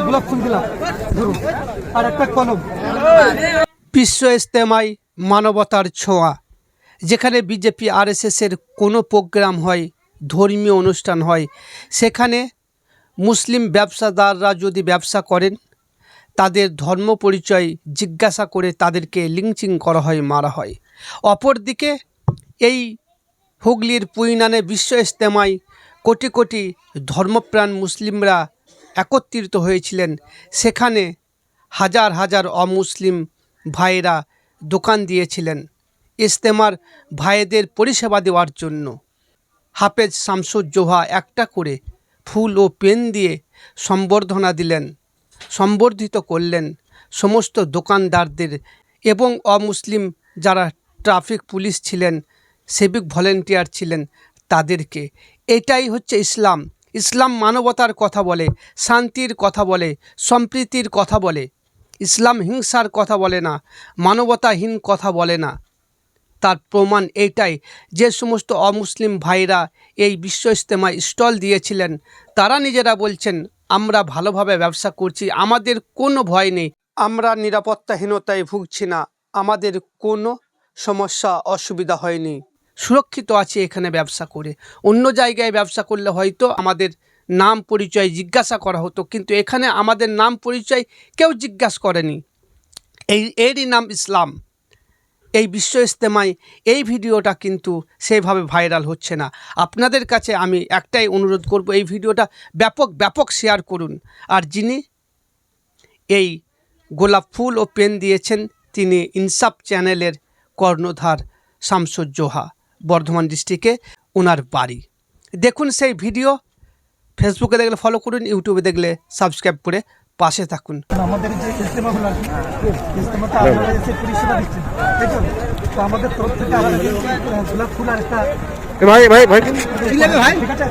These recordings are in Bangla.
গোলাপ ফুল দিলাম, ধরুন, আর একটা কলম। বিশ্ব ইজতেমায় মানবতার ছোঁয়া, যেখানে বিজেপি আরএসএসের কোনো প্রোগ্রাম হয়, ধর্মীয় অনুষ্ঠান হয়, সেখানে মুসলিম ব্যবসাদাররা যদি ব্যবসা করেন, তাদের ধর্ম পরিচয় জিজ্ঞাসা করে তাদেরকে লিঞ্চিং করা হয়, মারা হয়। অপরদিকে এই হুগলির পুইনানে বিশ্ব ইজতেমায় কোটি কোটি ধর্মপ্রাণ মুসলিমরা একত্রিত হয়েছিলেন। সেখানে হাজার হাজার অমুসলিম ভাইরা দোকান দিয়েছিলেন ইজতেমার ভাইদের পরিষেবা দেওয়ার জন্য। হাফেজ শামসুজ্জোহা একটা করে ফুল ও পেন দিয়ে সম্বর্ধনা দিলেন, সম্বর্ধিত করলেন সমস্ত দোকানদারদের এবং অমুসলিম যারা ট্রাফিক পুলিশ ছিলেন, সিভিক ভলেন্টিয়ার ছিলেন তাদেরকে। এটাই হচ্ছে ইসলাম। ইসলাম মানবতার কথা বলে, শান্তির কথা বলে, সম্প্রীতির কথা বলে। ইসলাম হিংসার কথা বলে না, মানবতাহীন কথা বলে না। তার প্রমাণ এইটাই, যে সমস্ত অমুসলিম ভাইরা এই বিশ্ব ইজতেমায় স্টল দিয়েছিলেন, তারা নিজেরা বলছেন আমরা ভালোভাবে ব্যবসা করছি, আমাদের কোনো ভয় নেই, আমরা নিরাপত্তাহীনতায় ভুগছি না, আমাদের কোনো সমস্যা অসুবিধা হয়নি, সুরক্ষিত আছে এখানে ব্যবসা করে। অন্য জায়গায় ব্যবসা করলে হয়তো আমাদের নাম পরিচয় জিজ্ঞাসা করা হতো, কিন্তু এখানে আমাদের নাম পরিচয় কেউ জিজ্ঞাসা করেনি। এরই নাম ইসলাম। এই বিশ্ব ইজতেমায় এই ভিডিওটা কিন্তু সেইভাবে ভাইরাল হচ্ছে না। আপনাদের কাছে আমি একটাই অনুরোধ করব, এই ভিডিওটা ব্যাপক শেয়ার করুন। আর যিনি এই গোলাপ ফুল ও পেন দিয়েছেন, তিনি ইনসাফ চ্যানেলের কর্ণধার শামসুজ্জোহা, বর্ধমান ডিস্ট্রিক্টে ওনার বাড়ি। দেখুন সেই ভিডিও। ফেসবুকে দেখলে ফলো করুন, ইউটিউবে দেখলে সাবস্ক্রাইব করে পাশে থাকুন। আমাদের যে ইজতেমাগুলো আছে, ইজতেমাতে আপনারা এসে পরিষেবা দিচ্ছেন, তাই তো? তো আমাদের তরফ থেকে গোলাপ ফুল আর একটা ভাই ঠিক আছে।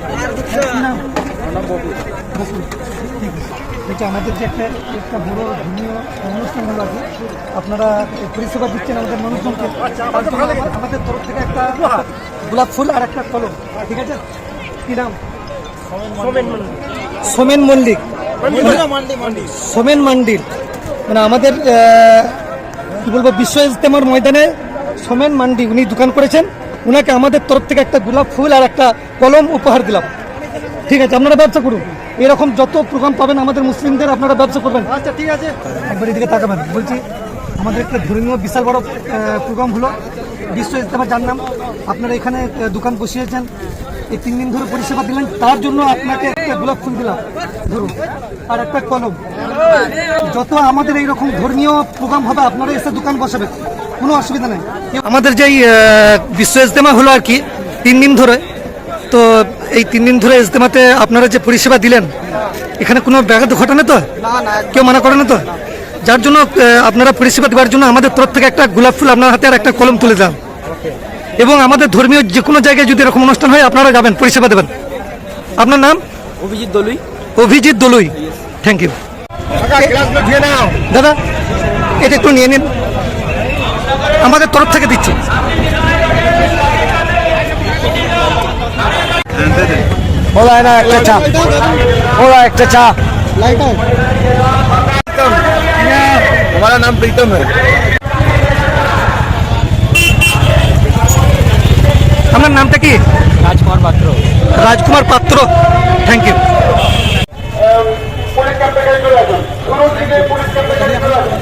এটা আমাদের যে একটা বড় ধর্মীয় অনুষ্ঠান হলো আছে, আপনারা পরিষেবা দিচ্ছেন আমাদের মানুষজনকে। আমাদের তরফ থেকে একটা গোলাপ ফুল আর একটা কলম, ঠিক আছে? কি নাম? সোমেন মল্লিক, সোমেন মান্ডিল। মানে আমাদের কি বলবো, বিশ্ব ইজতেমার ময়দানে সোমেন মান্ডি উনি দোকান করেছেন, ওনাকে আমাদের তরফ থেকে একটা গোলাপ ফুল আর একটা কলম উপহার দিলাম, ঠিক আছে? আপনারা ব্যবসা করুন, এরকম যত প্রোগ্রাম পাবেন আমাদের মুসলিমদের, আপনারা ব্যবসা করবেন। আচ্ছা ঠিক আছে, একবার এদিকে তাকাবেন। বলছি আমাদের একটা ধর্মীয় বিশাল বড় প্রোগ্রাম হলো বিশ্ব ইজতেমা, যার নাম আপনারা এখানে দোকান বসিয়েছেন, এই 3 দিন ধরে পরিষেবা দিলেন, তার জন্য আপনাকে একটা গোলাপ ফুল দিলাম, ধরুন, আর একটা কলম। যত আমাদের এইরকম ধর্মীয় প্রোগ্রাম হবে আপনারা এসে দোকান বসাবেন, কোনো অসুবিধা নেই। আমাদের যেই বিশ্ব ইজতেমা হলো আর কি 3 দিন ধরে, তো এই 3 দিন ধরে ইজতেমাতে আপনারা যে পরিষেবা দিলেন, এখানে কোনো ব্যাঘাত ঘটে না তো? কেউ মানা করে না তো? যার জন্য আপনারা পরিষেবা দেওয়ার জন্য আমাদের তরফ থেকে একটা গোলাপ ফুল আপনার হাতে আর একটা কলম তুলে দেন। এবং আমাদের ধর্মীয় যে কোনো জায়গায় যদি এরকম অনুষ্ঠান হয় আপনারা যাবেন, পরিষেবা দেবেন। আপনার নাম? অভিজিৎ দলুই। অভিজিৎ দলুই, থ্যাংক ইউ দাদা। এটা একটু নিয়ে নিন, আমাদের তরফ থেকে দিচ্ছি। ওলা না একটা চা, ওলা একটা চা। हमारा नाम प्रीतम है। আপনার নামটা কি? राजकुमार पात्र। রাজকুমার পাত্র, থ্যাংক ইউ। পরিষ্কার থেকে চলে আসুন, শুরু থেকে পরিষ্কার থেকে চলে আসুন।